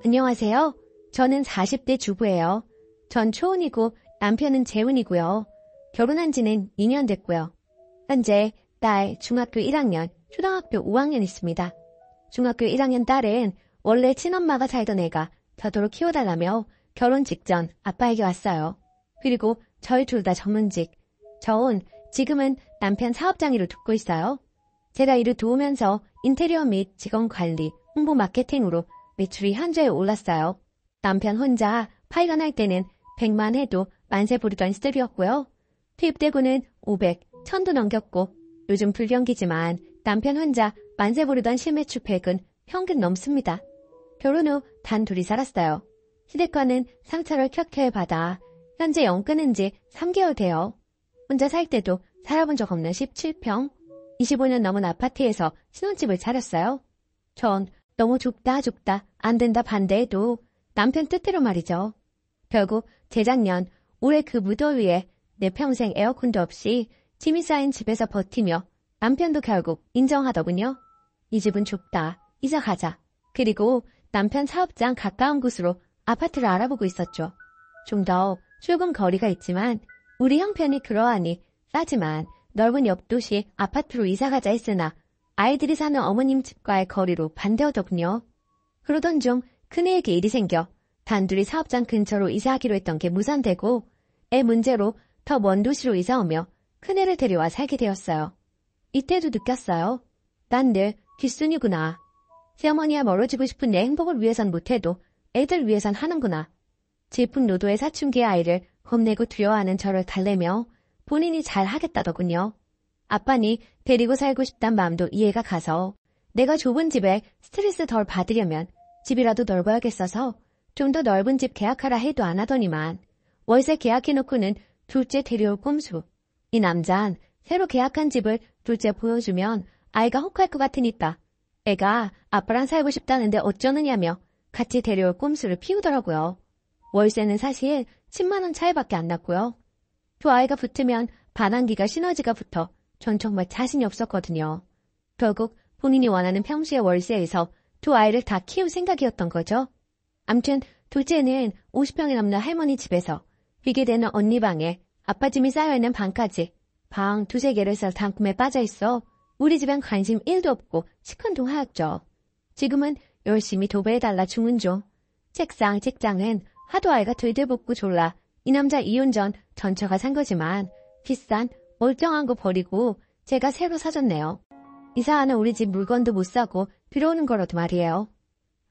안녕하세요. 저는 40대 주부예요. 전 초은이고 남편은 재훈이고요. 결혼한 지는 2년 됐고요. 현재 딸 중학교 1학년, 초등학교 5학년 있습니다. 중학교 1학년 딸은 원래 친엄마가 살던 애가 저도록 키워달라며 결혼 직전 아빠에게 왔어요. 그리고 저희 둘 다 전문직. 저는 지금은 남편 사업장일을 돕고 있어요. 제가 일을 도우면서 인테리어 및 직원 관리, 홍보 마케팅으로 매출이 현저히 올랐어요. 남편 혼자 파이건 할 때는 100만 해도 만세 부르던 시절이었고요. 투입되고는 500, 1000도 넘겼고 요즘 불경기지만 남편 혼자 만세 부르던 실매출 100은 평균 넘습니다. 결혼 후 단 둘이 살았어요. 시댁과는 상처를 켜켜이 받아 현재 영 끊은 지 3개월 돼요. 혼자 살 때도 살아본 적 없는 17평, 25년 넘은 아파트에서 신혼집을 차렸어요. 전 너무 좁다 안 된다 반대해도 남편 뜻대로 말이죠. 결국 재작년 올해 그 무더위에 내 평생 에어컨도 없이 짐이 쌓인 집에서 버티며 남편도 결국 인정하더군요. 이 집은 좁다. 이사 가자. 그리고 남편 사업장 가까운 곳으로 아파트를 알아보고 있었죠. 좀 더 출근 거리가 있지만 우리 형편이 그러하니 싸지만 넓은 옆도시 아파트로 이사가자 했으나 아이들이 사는 어머님 집과의 거리로 반대하더군요. 그러던 중 큰애에게 일이 생겨 단둘이 사업장 근처로 이사하기로 했던 게 무산되고 애 문제로 더 먼 도시로 이사오며 큰애를 데려와 살게 되었어요. 이때도 느꼈어요. 난 늘 귓순이구나. 새어머니와 멀어지고 싶은 내 행복을 위해선 못해도 애들 위해선 하는구나. 질풍노도의 사춘기의 아이를 겁내고 두려워하는 저를 달래며 본인이 잘 하겠다더군요. 아빠니 데리고 살고 싶단 마음도 이해가 가서 내가 좁은 집에 스트레스 덜 받으려면 집이라도 넓어야겠어서 좀 더 넓은 집 계약하라 해도 안 하더니만 월세 계약해놓고는 둘째 데려올 꼼수. 이 남잔 새로 계약한 집을 둘째 보여주면 아이가 혹할 것 같으니까 애가 아빠랑 살고 싶다는데 어쩌느냐며 같이 데려올 꼼수를 피우더라고요. 월세는 사실 10만 원 차이밖에 안 났고요. 두 아이가 붙으면 반항기가 시너지가 붙어 전 정말 자신이 없었거든요. 결국 본인이 원하는 평수의 월세에서 두 아이를 다 키울 생각이었던 거죠. 암튼 둘째는 50평이 넘는 할머니 집에서 비게 되는 언니 방에 아빠 짐이 쌓여있는 방까지 방 2-3개를 써 단꿈에 빠져있어 우리 집엔 관심 1도 없고 시큰둥하였죠. 지금은 열심히 도배해달라 주문 중. 책장은 하도 아이가 들들볶고 졸라 이 남자 이혼 전 전처가 산 거지만 비싼 멀쩡한 거 버리고 제가 새로 사줬네요. 이사하는 우리 집 물건도 못 사고 들어오는 거라도 말이에요.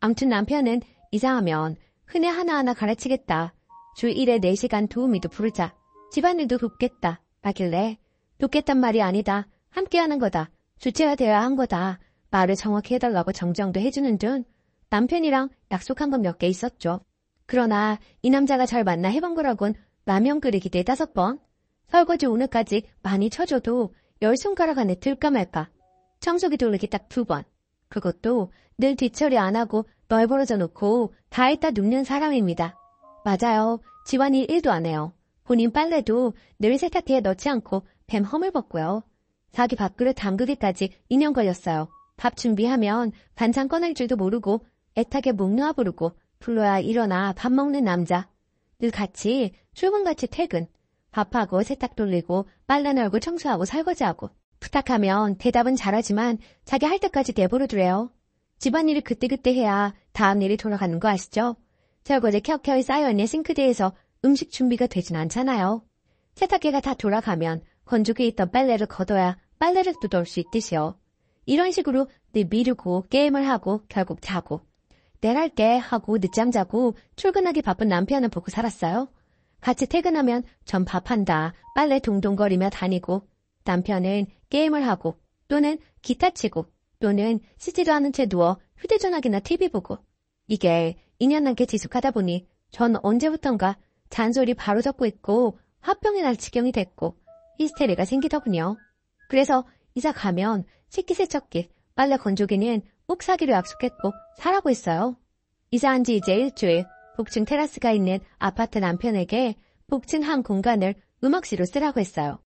암튼 남편은 이사하면 흔해 하나하나 가르치겠다. 주 1회 4시간 도우미도 부르자. 집안일도 돕겠다. 하길래 돕겠단 말이 아니다. 함께하는 거다. 주체가 되어야 한 거다. 말을 정확히 해달라고 정정도 해주는 등 남편이랑 약속한 건 몇 개 있었죠. 그러나 이 남자가 절 만나 해본 거라곤 라면 끓이기 4-5번. 설거지 오늘까지 많이 쳐줘도 10손가락 안에 들까 말까. 청소기 돌리기 딱 2번. 그것도 늘 뒤처리 안 하고 널브러져 놓고 다 했다 눕는 사람입니다. 맞아요. 집안일 1도 안 해요. 본인 빨래도 늘 세탁기에 넣지 않고 뱀 허물벗고요. 자기 밥그릇 담그기까지 2년 걸렸어요. 밥 준비하면 반찬 꺼낼 줄도 모르고 애타게 목 놓아 부르고 불러야 일어나 밥 먹는 남자. 늘 같이 출근같이 퇴근. 밥하고 세탁 돌리고 빨래 널고 청소하고 설거지하고. 부탁하면 대답은 잘하지만 자기 할 때까지 내버려두래요. 집안일을 그때그때 해야 다음 일이 돌아가는 거 아시죠? 설거지 켜켜이 쌓여있는 싱크대에서 음식 준비가 되진 않잖아요. 세탁기가 다 돌아가면 건조기에 있던 빨래를 걷어야 빨래를 뜯어올 수 있듯이요. 이런 식으로 늘 미루고 게임을 하고 결국 자고 내일 할게 하고 늦잠 자고 출근하기 바쁜 남편을 보고 살았어요. 같이 퇴근하면 전 밥한다 빨래 동동거리며 다니고 남편은 게임을 하고 또는 기타 치고 또는 씻지도 않은 채 누워 휴대전화기나 TV 보고 이게 2년 넘게 지속하다 보니 전 언제부턴가 잔소리 바로 잡고 있고 화병이 날 지경이 됐고 히스테리가 생기더군요. 그래서 이사 가면 식기세척기, 빨래 건조기는 꼭 사기로 약속했고 사라고 했어요. 이사한 지 이제 일주일, 복층 테라스가 있는 아파트 남편에게 복층 한 공간을 음악실로 쓰라고 했어요.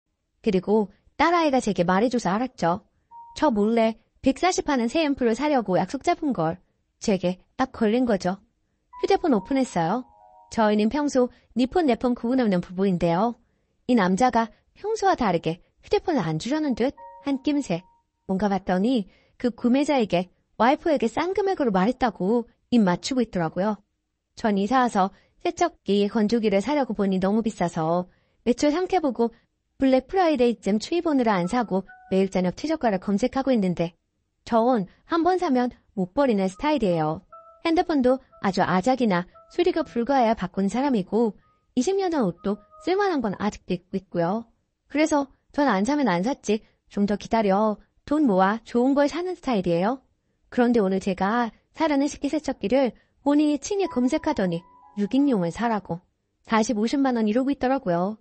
그리고 딸아이가 제게 말해줘서 알았죠. 저 몰래 140 하는 새 앰프를 사려고 약속 잡은 걸 제게 딱 걸린 거죠. 휴대폰 오픈했어요. 저희는 평소 니 폰 내 폰 구분 없는 부부인데요. 이 남자가 평소와 다르게 휴대폰을 안 주려는 듯 한 낌새 뭔가 봤더니 그 구매자에게 와이프에게 싼 금액으로 말했다고 입 맞추고 있더라고요. 전 이사 와서 세척기, 건조기를 사려고 보니 너무 비싸서 매출 상태보고 블랙 프라이데이쯤 추위보느라 안 사고 매일 저녁 최저가를 검색하고 있는데 전 한 번 사면 못 버리는 스타일이에요. 핸드폰도 아주 아작이나 수리가 불가해야 바꾼 사람이고 20년 전 옷도 쓸만한 건 아직도 입고 있고요. 그래서 전 안 사면 안 샀지 좀 더 기다려 돈 모아 좋은 걸 사는 스타일이에요. 그런데 오늘 제가 사려는 식기세척기를 본인이 친히 검색하더니 6인용을 사라고 40, 50만 원 이러고 있더라고요.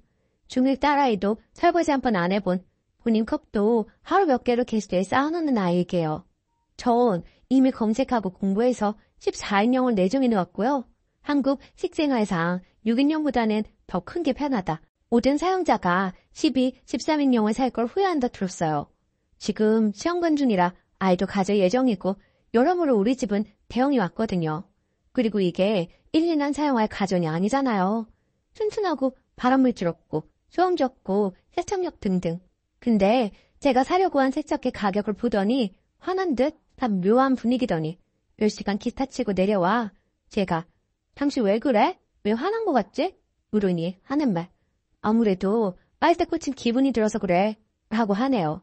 중1 딸아이도 설거지 한 번 안 해본 본인 컵도 하루 몇 개로 게시대에 쌓아놓는 아이에게요. 전 이미 검색하고 공부해서 14인용을 내정해 놓았고요. 한국 식생활상 6인용보다는 더 큰 게 편하다. 모든 사용자가 12, 13인용을 살 걸 후회한다 들었어요. 지금 시험관 중이라 아이도 가질 예정이고 여러모로 우리 집은 대형이 왔거든요. 그리고 이게 1, 2년 사용할 가전이 아니잖아요. 튼튼하고 발암물질 없고 소음 적고 세척력 등등. 근데 제가 사려고 한 세척기 가격을 보더니 화난 듯 한 묘한 분위기더니 몇 시간 기타 치고 내려와 제가 당신 왜 그래? 왜 화난 거 같지? 물으니 하는 말. 아무래도 빨대 꽂힌 기분이 들어서 그래 하고 하네요.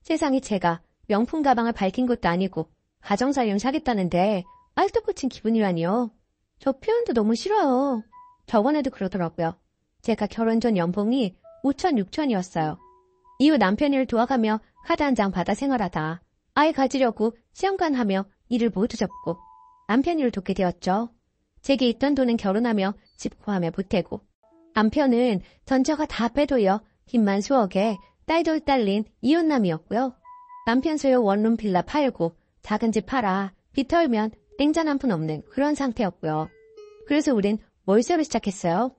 세상에 제가 명품 가방을 밝힌 것도 아니고 가정사용 사겠다는데 빨대 꽂힌 기분이라니요. 저 표현도 너무 싫어요. 저번에도 그러더라고요. 제가 결혼 전 연봉이 5천, 6천이었어요. 이후 남편을 도와가며 카드 한 장 받아 생활하다 아이 가지려고 시험관 하며 일을 모두 접고 남편 일을 돕게 되었죠. 제게 있던 돈은 결혼하며 집 구하며 보태고 남편은 전처가 다 빼도여 힘만 수억에 딸돌 딸린 이혼남이었고요. 남편 소유 원룸 빌라 팔고 작은 집 팔아 빚 털면 땡잔 한 푼 없는 그런 상태였고요. 그래서 우린 월세로 시작했어요.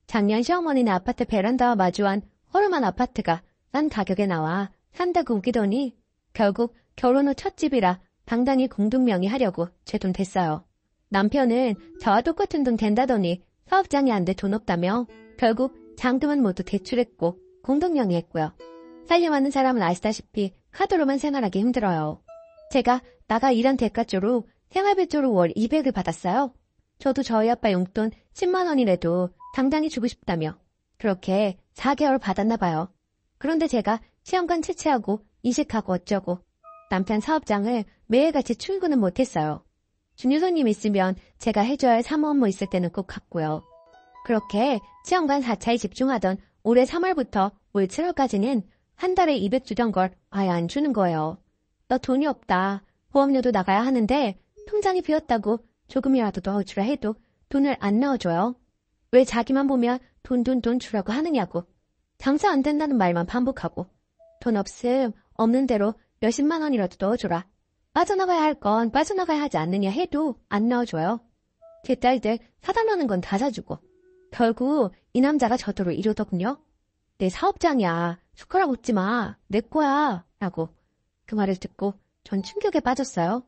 작년 시어머니네 아파트 베란다와 마주한 허름한 아파트가 싼 가격에 나와 산다고 우기더니 결국 결혼 후 첫 집이라 당당히 공동명의 하려고 제 돈 댔어요. 남편은 저와 똑같은 돈 댄다더니 사업장이 안 돼 돈 없다며 결국 잔금은 모두 대출했고 공동명의 했고요. 살림하는 사람은 아시다시피 카드로만 생활하기 힘들어요. 제가 나가 일한 대가조로 생활비조로 월 200을 받았어요. 저도 저희 아빠 용돈 10만 원이라도 당당히 주고 싶다며 그렇게 4개월 받았나 봐요. 그런데 제가 시험관 채취하고 이직하고 어쩌고 남편 사업장을 매일같이 출근은 못했어요. 중요 손님 있으면 제가 해줘야 할 사무 업무 있을 때는 꼭 갔고요. 그렇게 시험관 4차에 집중하던 올해 3월부터 올 7월까지는 한 달에 200 주던 걸 아예 안 주는 거예요. 너 돈이 없다. 보험료도 나가야 하는데 통장이 비었다고 조금이라도 넣어주라 해도 돈을 안 넣어줘요. 왜 자기만 보면 돈 주라고 하느냐고. 장사 안 된다는 말만 반복하고 돈 없음 없는 대로 몇십만 원이라도 넣어줘라. 빠져나가야 할 건 빠져나가야 하지 않느냐 해도 안 넣어줘요. 제 딸들 사다 놓는 건 다 사주고 결국 이 남자가 저더러 이러더군요. 내 사업장이야. 숟가락 얹지 마. 내 거야. 라고. 그 말을 듣고 전 충격에 빠졌어요.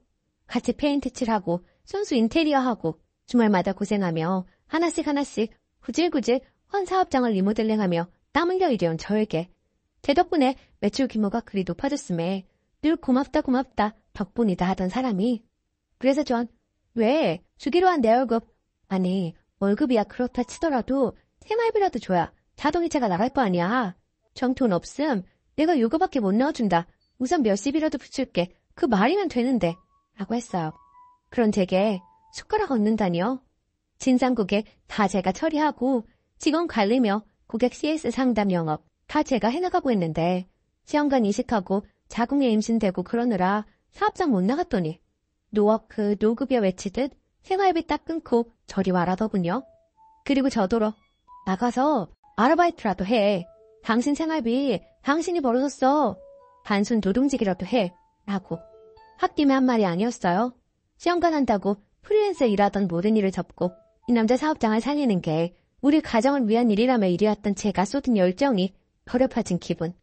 같이 페인트 칠하고 손수 인테리어하고 주말마다 고생하며 하나씩 구질구질 헌 사업장을 리모델링하며 땀 흘려 일해온 저에게 제 덕분에 매출 규모가 그리 높아졌음에 늘 고맙다 덕분이다 하던 사람이 그래서 전 왜 주기로 한 내 월급 아니 월급이야 그렇다 치더라도 생활비라도 줘야 자동이체가 나갈 거 아니야. 정 돈 없음 내가 요거밖에 못 넣어준다. 우선 몇십이라도 붙일게. 그 말이면 되는데 라고 했어요. 그런 제게 숟가락 얹는다니요. 진상 고객 다 제가 처리하고 직원 관리며 고객 CS 상담 영업 다 제가 해나가고 있는데 시험관 이식하고 자궁에 임신되고 그러느라 사업장 못 나갔더니 노워크 노급여 외치듯 생활비 딱 끊고 저리 와라더군요. 그리고 저더러 나가서 아르바이트라도 해. 당신 생활비 당신이 벌어서 써. 단순 노동직이라도 해. 라고. 홧김에 한 말이 아니었어요. 시험관 한다고 프리랜서 일하던 모든 일을 접고 이 남자 사업장을 살리는 게 우리 가정을 위한 일이라며 일해왔던 제가 쏟은 열정이 버려파진 기분.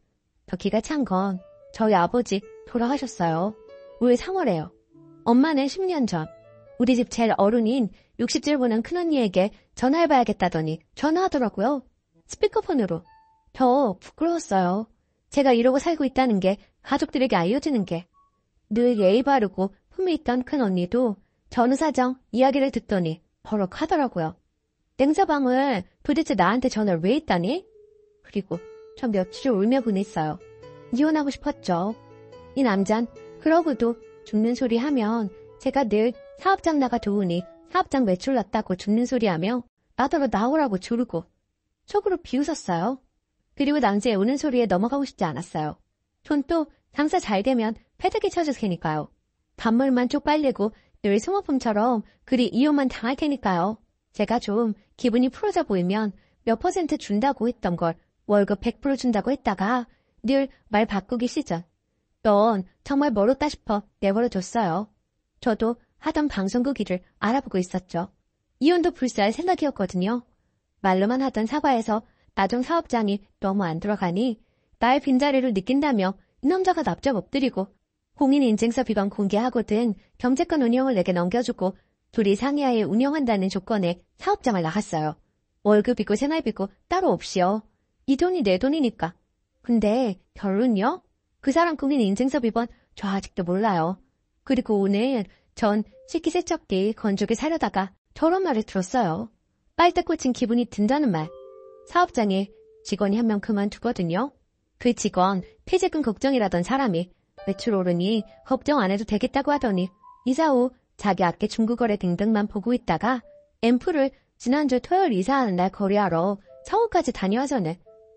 더 기가 찬 건 저희 아버지 돌아가셨어요. 올 3월에요. 엄마는 10년 전, 우리 집 제일 어른인 60줄 보는 큰언니에게 전화해봐야겠다더니 전화하더라고요. 스피커폰으로. 저 부끄러웠어요. 제가 이러고 살고 있다는 게, 가족들에게 알려지는 게. 늘 예의 바르고 품위 있던 큰언니도 전후 사정 이야기를 듣더니 버럭하더라고요. 냉서방을 도대체 나한테 전화를 왜 했다니? 그리고 전 며칠을 울며 보냈어요. 이혼하고 싶었죠. 이 남잔 그러고도 죽는 소리 하면 제가 늘 사업장 나가 도우니 사업장 매출 났다고 죽는 소리 하며 나더러 나오라고 조르고 속으로 비웃었어요. 그리고 남자의 우는 소리에 넘어가고 싶지 않았어요. 전 또 장사 잘 되면 패드기 쳐줄 테니까요. 단물만 쪽팔리고 늘 소모품처럼 그리 이혼만 당할 테니까요. 제가 좀 기분이 풀어져 보이면 몇 퍼센트 준다고 했던 걸 월급 100% 준다고 했다가 늘 말 바꾸기 시전. 넌 정말 멀었다 싶어 내버려뒀어요. 저도 하던 방송국 일을 알아보고 있었죠. 이혼도 불사할 생각이었거든요. 말로만 하던 사과에서 나중 사업장이 너무 안 들어가니 나의 빈자리를 느낀다며 이 남자가 납작 엎드리고 공인인증서 비번 공개하고든 경제권 운영을 내게 넘겨주고 둘이 상의하에 운영한다는 조건에 사업장을 나갔어요. 월급이고 생활비고 따로 없이요. 이 돈이 내 돈이니까. 근데 결론요? 그 사람 공인인증서 비번 저 아직도 몰라요. 그리고 오늘 전 식기세척기 건조기 사려다가 저런 말을 들었어요. 빨대 꽂힌 기분이 든다는 말. 사업장에 직원이 한 명 그만두거든요. 그 직원 퇴직금 걱정이라던 사람이 매출 오르니 걱정 안 해도 되겠다고 하더니 이사 후 자기 아껴 중고거래 등등만 보고 있다가 앰플을 지난주 토요일 이사하는 날 거래하러 서울까지 다녀와서는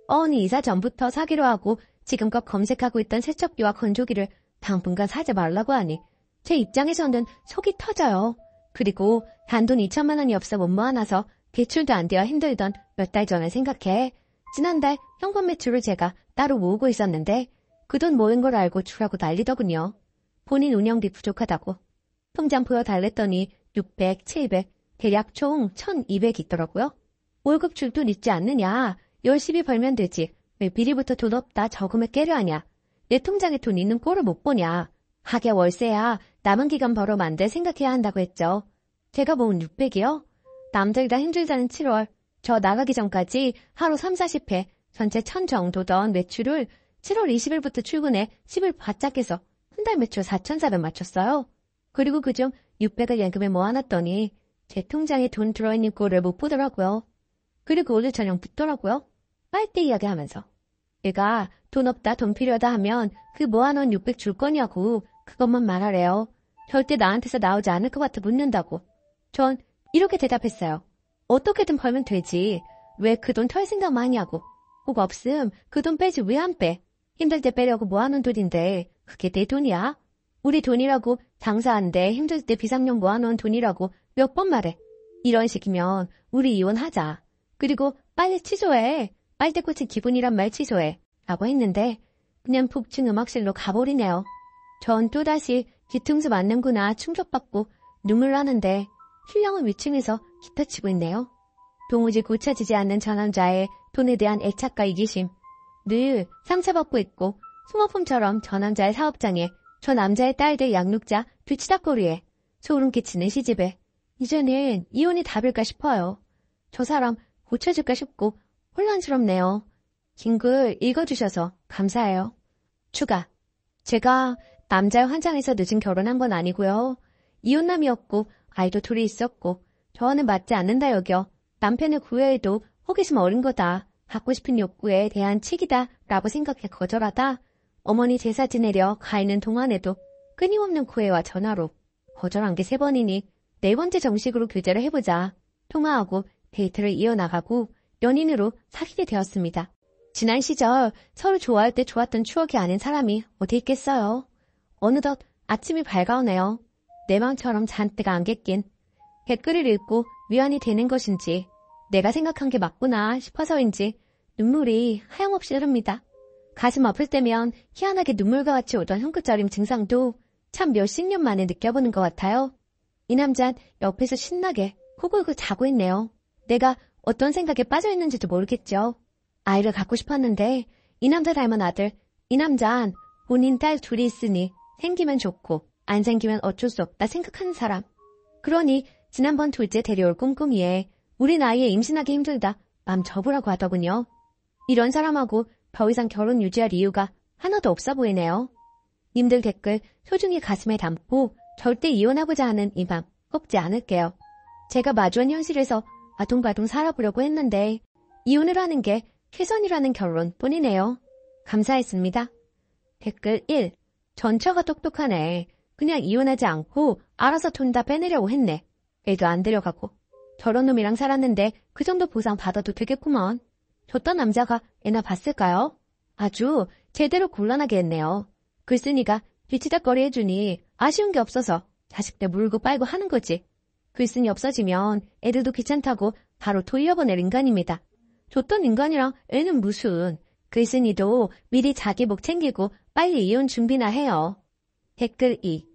어느 이사 전부터 사기로 하고 지금껏 검색하고 있던 세척기와 건조기를 당분간 사지 말라고 하니 제 입장에서는 속이 터져요. 그리고 단돈 2천만 원이 없어 못 모아놔서 대출도 안 되어 힘들던 몇 달 전을 생각해 지난달 현금 매출을 제가 따로 모으고 있었는데 그 돈 모은 걸 알고 주라고 난리더군요. 본인 운영비 부족하다고. 통장 보여달랬더니 600, 700, 대략 총 1200 있더라고요. 월급 줄 돈 있지 않느냐. 열심히 벌면 되지. 왜 비리부터 돈 없다 저금을 깨려 하냐. 내 통장에 돈 있는 꼴을 못 보냐. 하게 월세야 남은 기간 벌어 만들 생각해야 한다고 했죠. 제가 모은 600이요? 남들 다 힘들다는 7월. 저 나가기 전까지 하루 3, 40회 전체 1000 정도던 매출을 7월 20일부터 출근해 10일 바짝 해서 한 달 매출 4,400 맞췄어요. 그리고 그중 600을 예금에 모아놨더니 제 통장에 돈 들어있는 꼴을 못 보더라고요. 그리고 오늘 저녁 묻더라고요. 빨대 이야기하면서. 얘가 돈 없다 돈 필요하다 하면 그 모아놓은 600 줄 거냐고 그것만 말하래요. 절대 나한테서 나오지 않을 것 같아 묻는다고. 전 이렇게 대답했어요. 어떻게든 벌면 되지. 왜 그 돈 털 생각 많이 하고. 꼭 없음 그 돈 빼지 왜 안 빼. 힘들 때 빼려고 모아놓은 돈인데 그게 내 돈이야. 우리 돈이라고 장사하는데 힘들 때 비상용 모아놓은 돈이라고 몇 번 말해. 이런 식이면 우리 이혼하자. 그리고 빨리 취소해. 빨대 꽂힌 기분이란 말 취소해. 라고 했는데 그냥 북층 음악실로 가버리네요. 전 또다시 뒤통수 맞는구나 충격받고 눈물 나는데 신랑은 위층에서 기타 치고 있네요. 도무지 고쳐지지 않는 저 남자의 돈에 대한 애착과 이기심. 늘 상처받고 있고 소모품처럼 저 남자의 사업장에 저 남자의 딸들 양육자 뒤치다거리에 소름 끼치는 시집에 이제는 이혼이 답일까 싶어요. 저 사람 고쳐줄까 싶고 혼란스럽네요. 긴 글 읽어주셔서 감사해요. 추가. 제가 남자의 환장에서 늦은 결혼한 건 아니고요. 이혼남이었고 아이도 둘이 있었고 저와는 맞지 않는다 여겨 남편의 구애에도 호기심 어린 거다. 갖고 싶은 욕구에 대한 치기다 라고 생각해 거절하다 어머니 제사 지내려 가 있는 동안에도 끊임없는 구애와 전화로 거절한 게 3번이니 4번째 정식으로 교제를 해보자. 통화하고 데이트를 이어나가고 연인으로 사귀게 되었습니다. 지난 시절 서로 좋아할 때 좋았던 추억이 아닌 사람이 어디 있겠어요. 어느덧 아침이 밝아오네요. 내 맘처럼 잔뜩 안개 낀 댓글을 읽고 위안이 되는 것인지 내가 생각한 게 맞구나 싶어서인지 눈물이 하염없이 흐릅니다. 가슴 아플 때면 희한하게 눈물과 같이 오던 흉끝저림 증상도 참 몇십 년 만에 느껴보는 것 같아요. 이 남잔 옆에서 신나게 코 골고 자고 있네요. 내가 어떤 생각에 빠져있는지도 모르겠죠. 아이를 갖고 싶었는데 이 남자 닮은 아들, 이 남잔 본인 딸 둘이 있으니 생기면 좋고 안 생기면 어쩔 수 없다 생각하는 사람. 그러니 지난번 둘째 데려올 꼼꼼이에 우리 나이에 임신하기 힘들다 맘 접으라고 하더군요. 이런 사람하고 더 이상 결혼 유지할 이유가 하나도 없어 보이네요. 님들 댓글 소중히 가슴에 담고 절대 이혼하고자 하는 이 맘 꺾지 않을게요. 제가 마주한 현실에서 아둥바둥 살아보려고 했는데 이혼을 하는 게 최선이라는 결론뿐이네요. 감사했습니다. 댓글 1. 전처가 똑똑하네. 그냥 이혼하지 않고 알아서 돈 다 빼내려고 했네. 애도 안 데려가고. 저런 놈이랑 살았는데 그 정도 보상 받아도 되겠구먼. 저딴 남자가 애나 봤을까요? 아주 제대로 곤란하게 했네요. 글쓴이가 뒤치다거리 해주니 아쉬운 게 없어서 자식들 물고 빨고 하는 거지. 글쓴이 없어지면 애들도 귀찮다고 바로 돌려보낼 인간입니다. 줬던 인간이랑 애는 무슨. 글쓴이도 미리 자기 목 챙기고 빨리 이혼 준비나 해요. 댓글 2.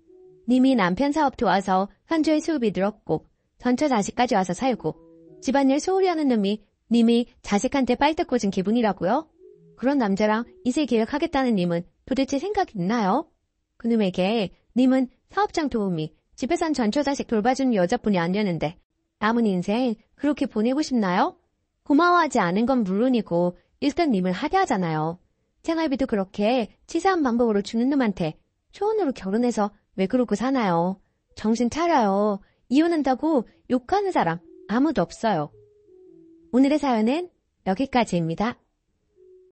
님이 남편 사업 도와서 현저히 수입이 늘었고 전처 자식까지 와서 살고 집안일 소홀히 하는 놈이 님이 자식한테 빨대 꽂은 기분이라고요? 그런 남자랑 이세 계획하겠다는 님은 도대체 생각 있나요? 그놈에게 님은 사업장 도우미, 집에 산 전처 자식 돌봐주는 여자뿐이 아니었는데 남은 인생 그렇게 보내고 싶나요? 고마워하지 않은 건 물론이고 일단 님을 하대하잖아요. 생활비도 그렇게 치사한 방법으로 주는 놈한테 초혼으로 결혼해서 왜 그러고 사나요? 정신 차려요. 이혼한다고 욕하는 사람 아무도 없어요. 오늘의 사연은 여기까지입니다.